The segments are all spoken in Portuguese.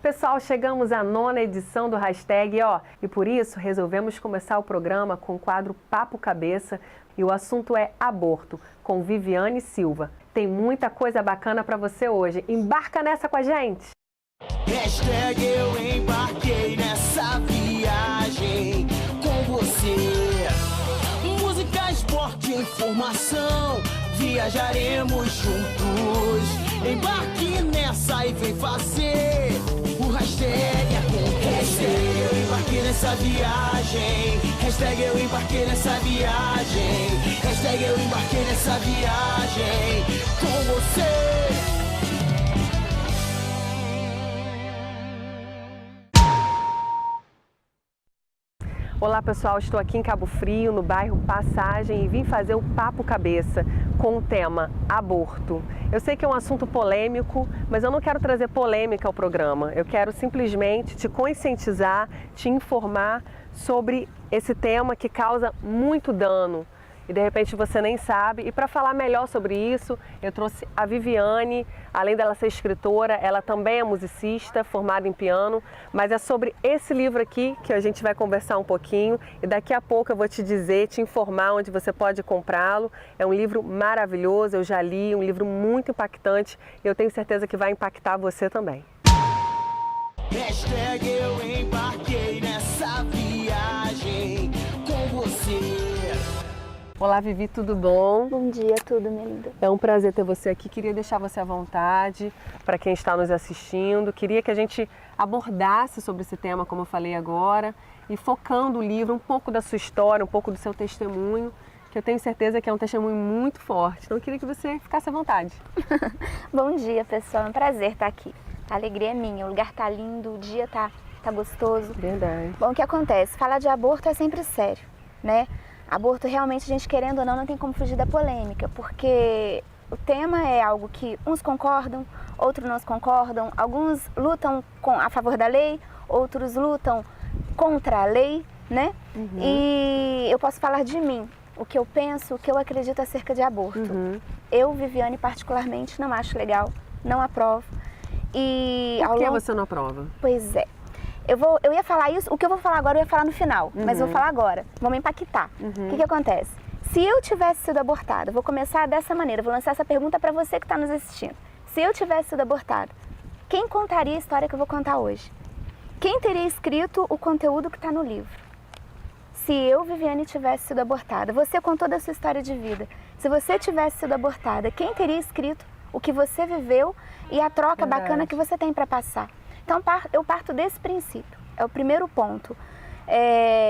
Pessoal, chegamos à 9ª edição do Hashtag, e por isso resolvemos começar o programa com o quadro Papo Cabeça e o assunto é aborto, com Viviane Silva. Tem muita coisa bacana para você hoje. Embarca nessa com a gente! Hashtag eu embarquei nessa viagem com você. Música, esporte, informação, viajaremos juntos. Embarque nessa e vem fazer o hashtag acontecer. Hashtag eu embarquei nessa viagem. Hashtag eu embarquei nessa viagem. Hashtag eu embarquei nessa viagem com você. Olá pessoal, estou aqui em Cabo Frio, no bairro Passagem, e vim fazer o Papo Cabeça com o tema aborto. Eu sei que é um assunto polêmico, mas eu não quero trazer polêmica ao programa. Eu quero simplesmente te conscientizar, te informar sobre esse tema que causa muito dano. E de repente você nem sabe. E para falar melhor sobre isso, eu trouxe a Viviane. Além dela ser escritora, ela também é musicista, formada em piano. Mas é sobre esse livro aqui que a gente vai conversar um pouquinho. E daqui a pouco eu vou te dizer, te informar onde você pode comprá-lo. É um livro maravilhoso, eu já li, um livro muito impactante. E eu tenho certeza que vai impactar você também. Hashtag eu embarquei nessa viagem com você. Olá, Vivi, tudo bom? Bom dia, tudo, minha linda. É um prazer ter você aqui. Queria deixar você à vontade para quem está nos assistindo. Queria que a gente abordasse sobre esse tema, como eu falei agora, e focando o livro, um pouco da sua história, um pouco do seu testemunho, que eu tenho certeza que é um testemunho muito forte. Então, eu queria que você ficasse à vontade. Bom dia, pessoal. É um prazer estar aqui. A alegria é minha. O lugar tá lindo, o dia tá gostoso. Verdade. Bom, o que acontece? Falar de aborto é sempre sério, né? Aborto, realmente, a gente querendo ou não tem como fugir da polêmica, porque o tema é algo que uns concordam, outros não concordam, alguns lutam a favor da lei, outros lutam contra a lei, né? Uhum. E eu posso falar de mim, o que eu penso, o que eu acredito acerca de aborto. Uhum. Eu, Viviane, particularmente, não acho legal, não aprovo. E Por que você não aprova? Pois é. Eu ia falar isso, o que eu vou falar agora eu ia falar no final, mas eu vou falar agora, vamos impactar. O que acontece? Se eu tivesse sido abortada, vou começar dessa maneira, vou lançar essa pergunta para você que está nos assistindo. Se eu tivesse sido abortada, quem contaria a história que eu vou contar hoje? Quem teria escrito o conteúdo que está no livro? Se eu, Viviane, tivesse sido abortada, você com toda a sua história de vida, se você tivesse sido abortada, quem teria escrito o que você viveu e a troca bacana que você tem para passar? Então, eu parto desse princípio, é o primeiro ponto.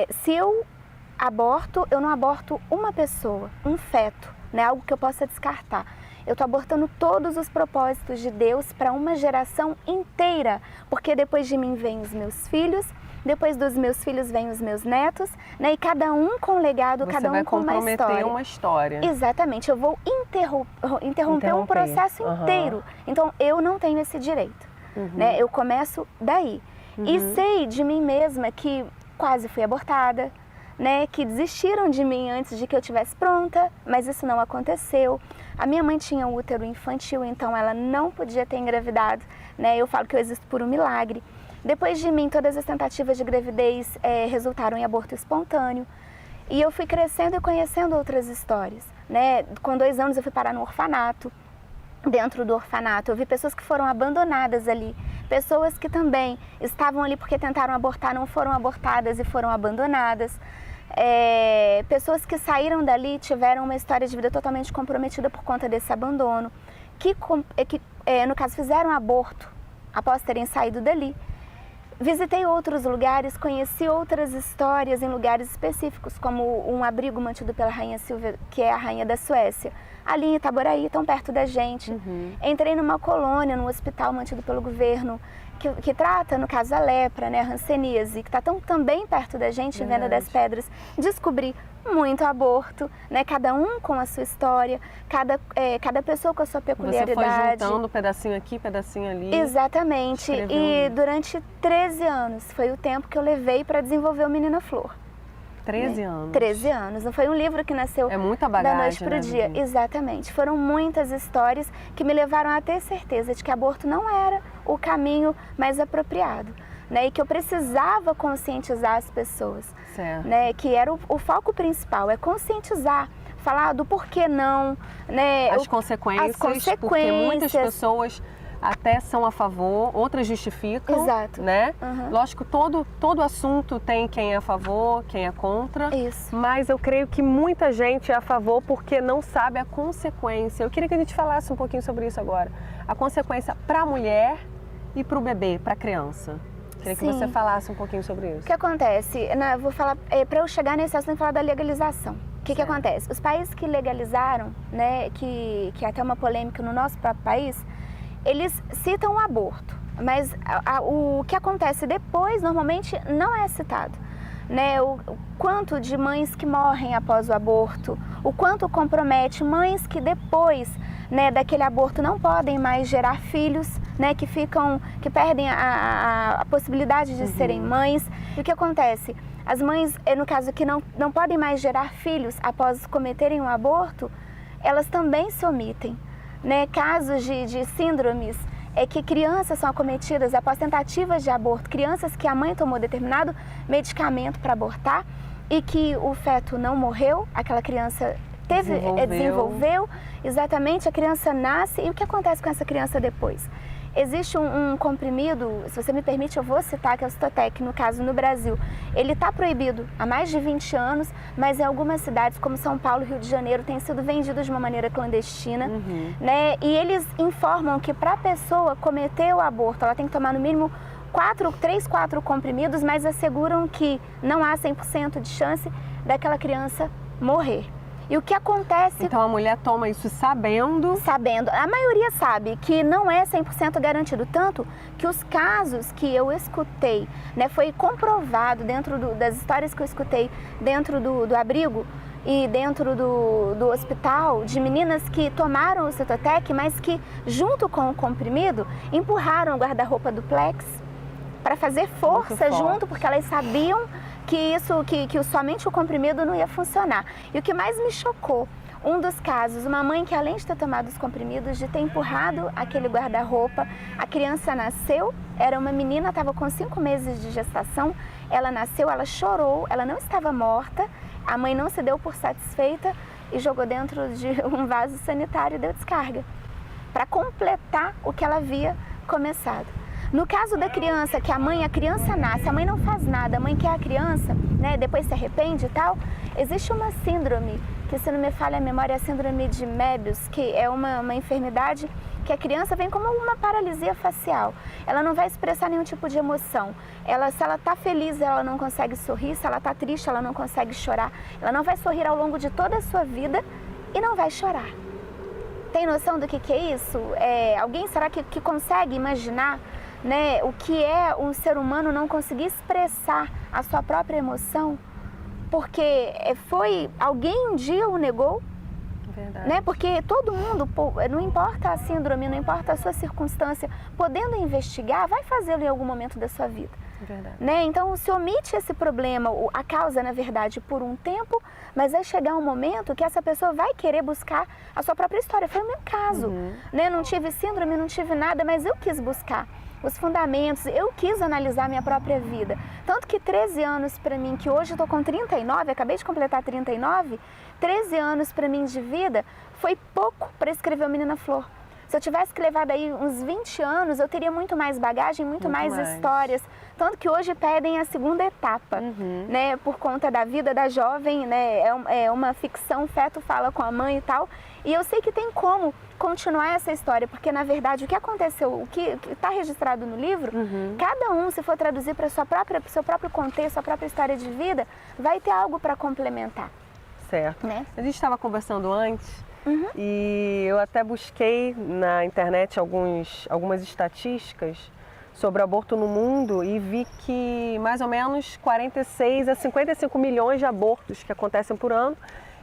Se eu aborto, eu não aborto uma pessoa, um feto, né? Algo que eu possa descartar. Eu estou abortando todos os propósitos de Deus para uma geração inteira, porque depois de mim vêm os meus filhos, depois dos meus filhos vêm os meus netos, né? E cada um com um legado, cada um com uma história. Você vai comprometer uma história. Exatamente, eu vou interromper um processo inteiro. Então, eu não tenho esse direito. Né? Eu começo daí. E sei de mim mesma que quase fui abortada, né? Que desistiram de mim antes de que eu estivesse pronta, mas isso não aconteceu. A minha mãe tinha um útero infantil, então ela não podia ter engravidado, né? Eu falo que eu existo por um milagre. Depois de mim, todas as tentativas de gravidez resultaram em aborto espontâneo. E eu fui crescendo e conhecendo outras histórias, né? Com 2 anos eu fui parar no orfanato. Dentro do orfanato, eu vi pessoas que foram abandonadas ali, pessoas que também estavam ali porque tentaram abortar, não foram abortadas e foram abandonadas, pessoas que saíram dali tiveram uma história de vida totalmente comprometida por conta desse abandono, que no caso fizeram aborto após terem saído dali. Visitei outros lugares, conheci outras histórias em lugares específicos, como um abrigo mantido pela Rainha Silvia, que é a rainha da Suécia, ali em Itaboraí, tão perto da gente. Entrei numa colônia, num hospital mantido pelo governo, que trata, no caso, a lepra, né, a hanseníase, que está também perto da gente, em Venda das Pedras. Descobri muito aborto, né, cada um com a sua história, cada pessoa com a sua peculiaridade. Você foi juntando um pedacinho aqui, pedacinho ali. Exatamente. E durante 13 anos foi o tempo que eu levei para desenvolver o Menina Flor. 13 anos. 13 anos. Não foi um livro que nasceu muita bagagem, da noite para o dia. Vivi? Exatamente. Foram muitas histórias que me levaram a ter certeza de que aborto não era o caminho mais apropriado. Né, e que eu precisava conscientizar as pessoas. Certo. Né, que era o foco principal, é conscientizar, falar do porquê não. Né, as consequências, porque muitas pessoas até são a favor, outras justificam. Exato. Né? Lógico, todo assunto tem quem é a favor, quem é contra. Isso. Mas eu creio que muita gente é a favor porque não sabe a consequência. Eu queria que a gente falasse um pouquinho sobre isso agora. A consequência para a mulher e para o bebê, para a criança. Queria que você falasse um pouquinho sobre isso. O que acontece? Eu vou falar, para eu chegar nesse assunto, eu vou falar da legalização. O que acontece? Os países que legalizaram, né, que é até uma polêmica no nosso próprio país, eles citam o aborto, mas o que acontece depois normalmente não é citado. Né, o quanto de mães que morrem após o aborto, o quanto compromete mães que depois, né, daquele aborto não podem mais gerar filhos, né, que perdem a possibilidade de serem mães. E o que acontece? As mães, no caso que não podem mais gerar filhos após cometerem um aborto, elas também se omitem. Né, casos de síndromes que crianças são acometidas após tentativas de aborto, crianças que a mãe tomou determinado medicamento para abortar e que o feto não morreu, aquela criança desenvolveu, exatamente, a criança nasce. E o que acontece com essa criança depois? Existe um comprimido, se você me permite eu vou citar, que é o Citotec, no caso no Brasil. Ele está proibido há mais de 20 anos, mas em algumas cidades como São Paulo e Rio de Janeiro tem sido vendido de uma maneira clandestina. Né? E eles informam que para a pessoa cometer o aborto, ela tem que tomar no mínimo 4 comprimidos, mas asseguram que não há 100% de chance daquela criança morrer. E o que acontece... Então a mulher toma isso sabendo? Sabendo. A maioria sabe que não é 100% garantido. Tanto que os casos que eu escutei, né, foi comprovado dentro das histórias que eu escutei dentro do abrigo e dentro do hospital, de meninas que tomaram o Citotec, mas que junto com o comprimido empurraram o guarda-roupa duplex para fazer força junto, porque elas sabiam que somente o comprimido não ia funcionar. E o que mais me chocou, um dos casos, uma mãe que além de ter tomado os comprimidos, de ter empurrado aquele guarda-roupa, a criança nasceu, era uma menina, estava com 5 meses de gestação, ela nasceu, ela chorou, ela não estava morta, a mãe não se deu por satisfeita e jogou dentro de um vaso sanitário e deu descarga, para completar o que ela havia começado. No caso da criança, que a criança nasce, a mãe não faz nada, a mãe quer a criança, né, depois se arrepende e tal, existe uma síndrome, que se não me falha a memória, é a síndrome de Mébius, que é uma enfermidade que a criança vem como uma paralisia facial. Ela não vai expressar nenhum tipo de emoção. Se ela está feliz, ela não consegue sorrir, se ela está triste, ela não consegue chorar. Ela não vai sorrir ao longo de toda a sua vida e não vai chorar. Tem noção do que é isso? Alguém será que consegue imaginar, né, o que é um ser humano não conseguir expressar a sua própria emoção? Porque alguém um dia o negou. Verdade. Né? Porque todo mundo, não importa a síndrome, não importa a sua circunstância, podendo investigar, vai fazê-lo em algum momento da sua vida. Verdade. Né? Então, se omite esse problema, a causa, na verdade, por um tempo, mas vai chegar um momento que essa pessoa vai querer buscar a sua própria história. Foi o meu caso. Né? Não tive síndrome, não tive nada, mas eu quis buscar os fundamentos, eu quis analisar minha própria vida. Tanto que 13 anos para mim, que hoje eu estou com 39, acabei de completar 39, 13 anos para mim de vida foi pouco para escrever o Menina Flor. Se eu tivesse que levar daí uns 20 anos, eu teria muito mais bagagem, muito mais histórias. Tanto que hoje pedem a segunda etapa, né? Por conta da vida da jovem, né? É uma ficção, o feto fala com a mãe e tal. E eu sei que tem como continuar essa história, porque na verdade o que aconteceu, o que está registrado no livro, cada um, se for traduzir para seu próprio contexto, sua própria história de vida, vai ter algo para complementar. Certo. Né? A gente estava conversando antes e eu até busquei na internet algumas estatísticas sobre aborto no mundo e vi que mais ou menos 46 a 55 milhões de abortos que acontecem por ano.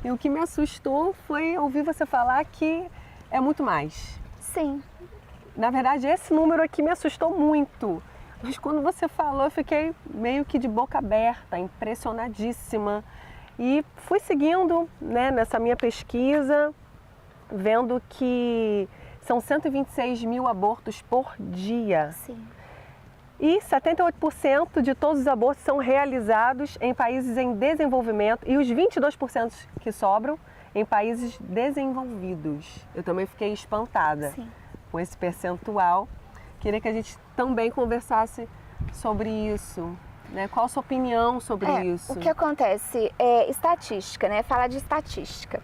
E o que me assustou foi ouvir você falar que é muito mais. Sim. Na verdade, esse número aqui me assustou muito. Mas quando você falou, eu fiquei meio que de boca aberta, impressionadíssima. E fui seguindo, né, nessa minha pesquisa, vendo que são 126 mil abortos por dia. Sim. E 78% de todos os abortos são realizados em países em desenvolvimento e os 22% que sobram em países desenvolvidos. Eu também fiquei espantada Sim. com esse percentual. Queria que a gente também conversasse sobre isso, né? Qual a sua opinião sobre isso? O que acontece é estatística, né? Falar de estatística.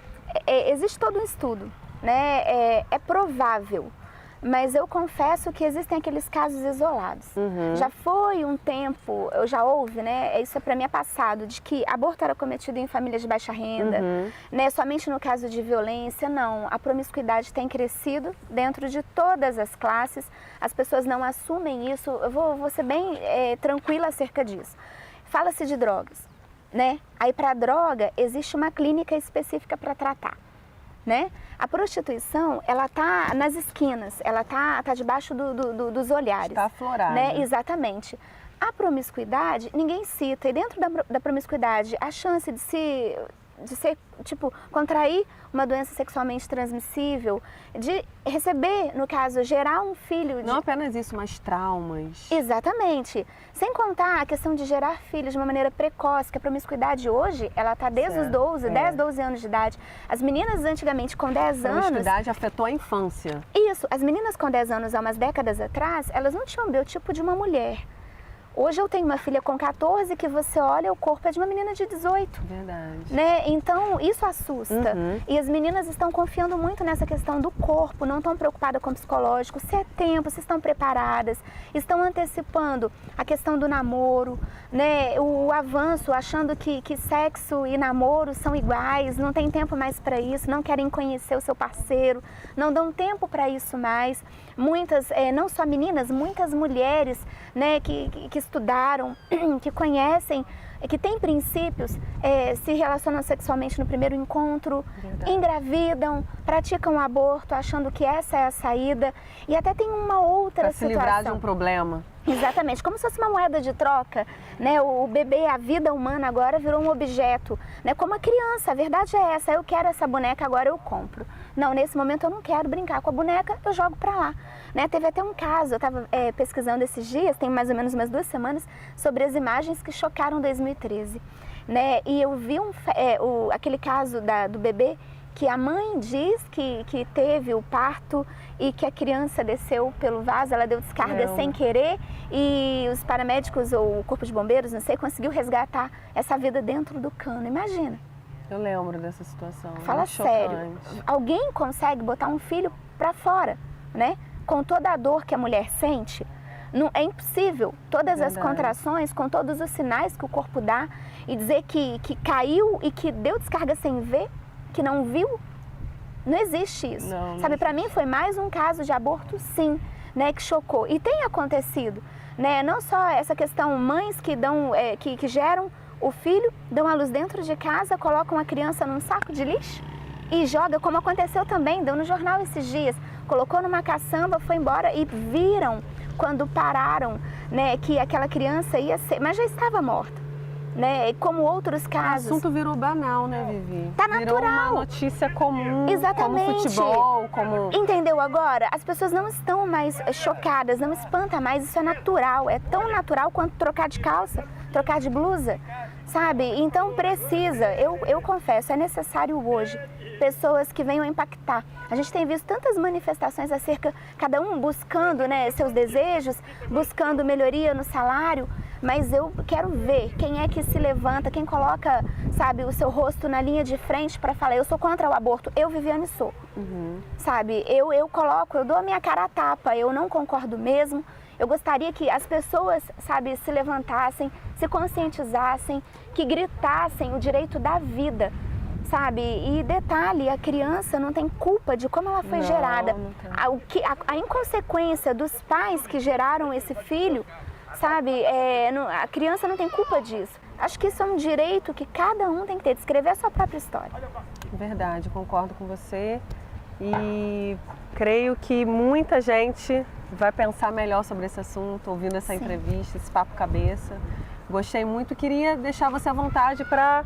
Existe todo um estudo, né? É provável, mas eu confesso que existem aqueles casos isolados. Já foi um tempo, já houve, né? Isso para mim é passado, de que aborto era cometido em famílias de baixa renda, né? Somente no caso de violência, não. A promiscuidade tem crescido dentro de todas as classes, as pessoas não assumem isso. Eu vou ser bem tranquila acerca disso. Fala-se de drogas, né? Aí para a droga existe uma clínica específica para tratar. Né? A prostituição, ela tá nas esquinas, ela tá debaixo dos olhares. Está aflorada. Né? Exatamente. A promiscuidade, ninguém cita. E dentro da promiscuidade, a chance de ser, tipo, contrair uma doença sexualmente transmissível, de receber, no caso, gerar um filho... Não apenas isso, mas traumas. Exatamente. Sem contar a questão de gerar filhos de uma maneira precoce, que a promiscuidade hoje, ela está desde os 10, 12 anos de idade. As meninas antigamente com 10 anos... A promiscuidade afetou a infância. Isso. As meninas com 10 anos, há umas décadas atrás, elas não tinham o biotipo de uma mulher. Hoje eu tenho uma filha com 14 que você olha, o corpo é de uma menina de 18. Verdade. Né? Então, isso assusta. E as meninas estão confiando muito nessa questão do corpo, não estão preocupadas com o psicológico, se é tempo, se estão preparadas, estão antecipando a questão do namoro, né? O avanço, achando que sexo e namoro são iguais, não tem tempo mais para isso, não querem conhecer o seu parceiro, não dão tempo para isso mais. Muitas, não só meninas, muitas mulheres, né, que estudaram, que conhecem, que têm princípios, se relacionam sexualmente no primeiro encontro, engravidam, praticam aborto achando que essa é a saída, e até tem uma outra situação. Para se livrar de um problema. Exatamente, como se fosse uma moeda de troca, né? O bebê, a vida humana agora virou um objeto, né? Como a criança, a verdade é essa, eu quero essa boneca, agora eu compro. Não, nesse momento eu não quero brincar com a boneca, eu jogo pra lá. Né? Teve até um caso, eu estava pesquisando esses dias, tem mais ou menos umas 2 semanas, sobre as imagens que chocaram 2013. Né? E eu vi aquele caso do bebê, que a mãe diz que teve o parto e que a criança desceu pelo vaso, ela deu descarga sem querer e os paramédicos ou o corpo de bombeiros, não sei, conseguiu resgatar essa vida dentro do cano. Imagina. Eu lembro dessa situação. Fala sério. Alguém consegue botar um filho para fora, né? Com toda a dor que a mulher sente? Não, é impossível. Todas as contrações, com todos os sinais que o corpo dá e dizer que caiu e que deu descarga sem ver, que não viu, não existe isso. Não, sabe, para mim foi mais um caso de aborto, sim, né, que chocou. E tem acontecido, né, não só essa questão, mães que dão, que geram o filho, dão a luz dentro de casa, colocam a criança num saco de lixo e joga, como aconteceu também, deu no jornal esses dias, colocou numa caçamba, foi embora e viram, quando pararam, né, que aquela criança ia ser, mas já estava morta. Né? Como outros casos. O assunto virou banal, né, Vivi? Tá natural. Virou uma notícia comum. Exatamente. Como futebol, como... Entendeu agora? As pessoas não estão mais chocadas, não espanta mais, isso é natural. É tão natural quanto trocar de calça, trocar de blusa, sabe? Então precisa, eu confesso, é necessário hoje pessoas que venham impactar. A gente tem visto tantas manifestações acerca, cada um buscando, né, seus desejos, buscando melhoria no salário, mas eu quero ver quem é que se levanta, quem coloca, sabe, o seu rosto na linha de frente para falar, eu sou contra o aborto, eu, Viviane, sou. Sabe, eu dou a minha cara a tapa, eu não concordo mesmo. Eu gostaria que as pessoas, sabe, se levantassem, se conscientizassem, que gritassem o direito da vida. Sabe? E detalhe, a criança não tem culpa de como ela foi gerada. A inconsequência dos pais que geraram esse filho, sabe? A criança não tem culpa disso. Acho que isso é um direito que cada um tem que ter, de escrever a sua própria história. Verdade, concordo com você. E Creio que muita gente vai pensar melhor sobre esse assunto, ouvindo essa entrevista, esse papo cabeça. Gostei muito, queria deixar você à vontade para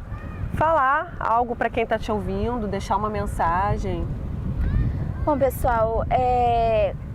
falar algo para quem está te ouvindo, deixar uma mensagem. Bom, pessoal,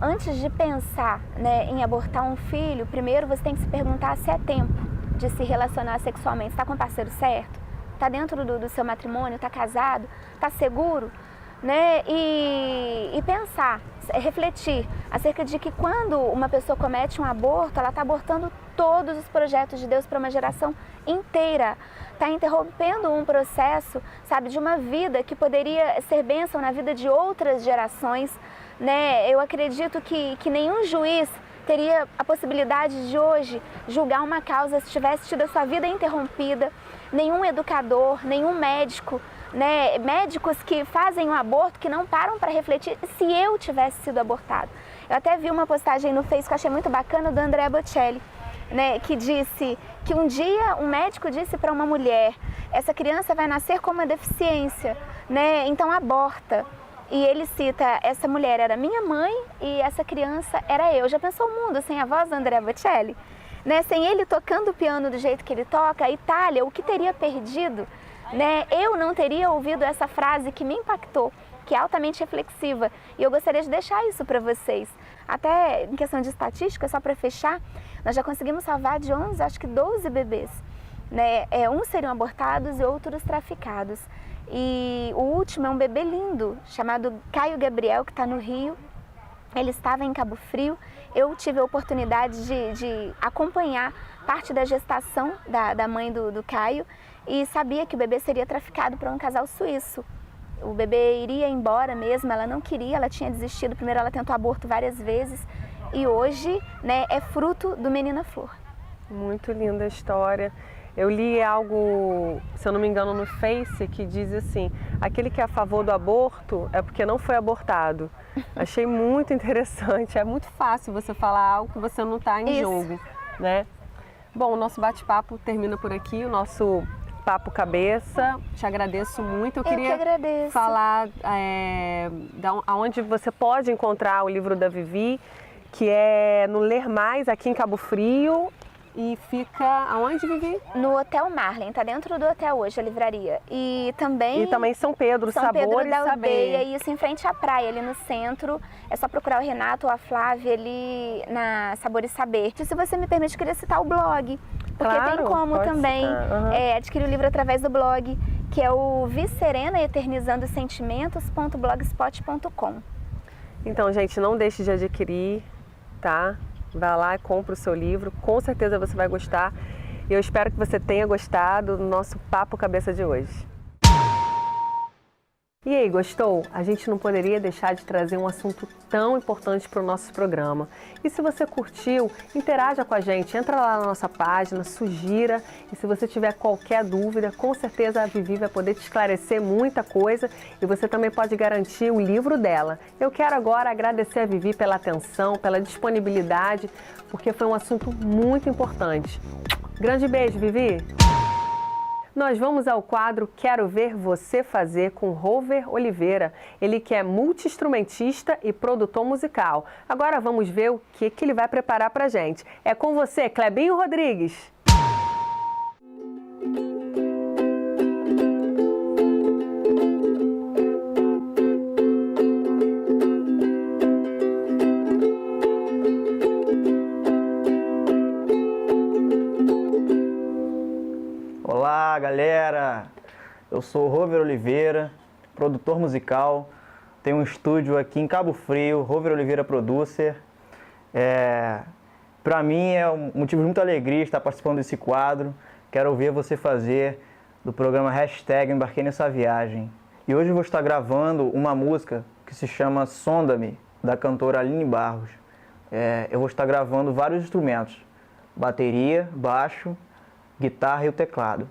antes de pensar, né, em abortar um filho, primeiro você tem que se perguntar se é tempo de se relacionar sexualmente. Está com o parceiro certo? Está dentro do seu matrimônio? Está casado? Está seguro? Né? E pensar, refletir acerca de que quando uma pessoa comete um aborto, ela está abortando todos os projetos de Deus para uma geração inteira. Está interrompendo um processo, sabe, de uma vida que poderia ser bênção na vida de outras gerações, né? Eu acredito que nenhum juiz teria a possibilidade de hoje julgar uma causa se tivesse tido a sua vida interrompida, nenhum educador, nenhum médico, né? Médicos que fazem um aborto, que não param para refletir se eu tivesse sido abortado. Eu até vi uma postagem no Facebook que eu achei muito bacana, do Andrea Bocelli, né, que disse que um dia um médico disse para uma mulher: essa criança vai nascer com uma deficiência, né, então aborta. E ele cita: essa mulher era minha mãe e essa criança era eu. Já pensou o mundo sem a voz do Andrea Bocelli? Né, sem ele tocando o piano do jeito que ele toca, a Itália, o que teria perdido? Né? Eu não teria ouvido essa frase que me impactou, que é altamente reflexiva, e eu gostaria de deixar isso para vocês. Até em questão de estatística, só para fechar, nós já conseguimos salvar de 11, acho que 12 bebês, né? Uns seriam abortados e outros traficados. E o último é um bebê lindo, chamado Caio Gabriel, que está no Rio. Ele estava em Cabo Frio. Eu tive a oportunidade de acompanhar parte da gestação da mãe do Caio, e sabia que o bebê seria traficado para um casal suíço. O bebê iria embora mesmo, ela não queria, ela tinha desistido. Primeiro ela tentou aborto várias vezes e hoje, né, é fruto do Menina Flor. Muito linda a história. Eu li algo, se eu não me engano, no Face, que diz assim: aquele que é a favor do aborto é porque não foi abortado. Achei muito interessante. É muito fácil você falar algo que você não está em jogo, né? Bom, o nosso bate-papo termina por aqui, o nosso Papo Cabeça. Te agradeço muito. Eu queria falar aonde você pode encontrar o livro da Vivi, que é no Ler Mais, aqui em Cabo Frio. E fica aonde, Vivi? No Hotel Marlin, tá dentro do hotel hoje, a livraria. E também São Pedro, São Sabor Pedro e da Aldeia, Saber. isso em frente à praia, ali no centro. É só procurar o Renato ou a Flávia ali na Sabor e Saber. E se você me permite, eu queria citar o blog, porque claro, tem como também adquirir o livro através do blog, que é o Viserena Eternizando Sentimentos.blogspot.com. Então, gente, não deixe de adquirir, tá? Vai lá e compra o seu livro, com certeza você vai gostar. E eu espero que você tenha gostado do nosso Papo Cabeça de hoje. E aí, gostou? A gente não poderia deixar de trazer um assunto tão importante para o nosso programa. E se você curtiu, interaja com a gente, entra lá na nossa página, sugira. E se você tiver qualquer dúvida, com certeza a Vivi vai poder te esclarecer muita coisa. E você também pode garantir o livro dela. Eu quero agora agradecer a Vivi pela atenção, pela disponibilidade, porque foi um assunto muito importante. Grande beijo, Vivi! Nós vamos ao quadro Quero Ver Você Fazer com Rover Oliveira. Ele que é multi-instrumentista e produtor musical. Agora vamos ver o que ele vai preparar pra gente. É com você, Clebinho Rodrigues. Olá, galera! Eu sou o Rover Oliveira, produtor musical. Tenho um estúdio aqui em Cabo Frio, Rover Oliveira Producer. Para mim é um motivo de muita alegria estar participando desse quadro. Quero ver você fazer do programa Hashtag Embarquei Nessa Viagem. E hoje eu vou estar gravando uma música que se chama Sonda-me, da cantora Aline Barros. Eu vou estar gravando vários instrumentos: bateria, baixo, guitarra e o teclado.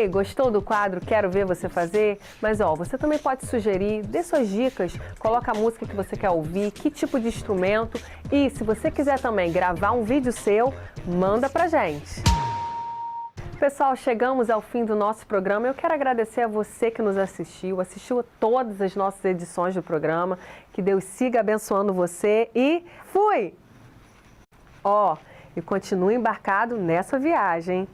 aí, gostou do quadro Quero Ver Você Fazer? Mas ó, você também pode sugerir, dê suas dicas, coloca a música que você quer ouvir, que tipo de instrumento e se você quiser também gravar um vídeo seu, manda pra gente. Pessoal, chegamos ao fim do nosso programa. Eu quero agradecer a você que nos assistiu a todas as nossas edições do programa. Que Deus siga abençoando você e fui! Ó, e continue embarcado nessa viagem.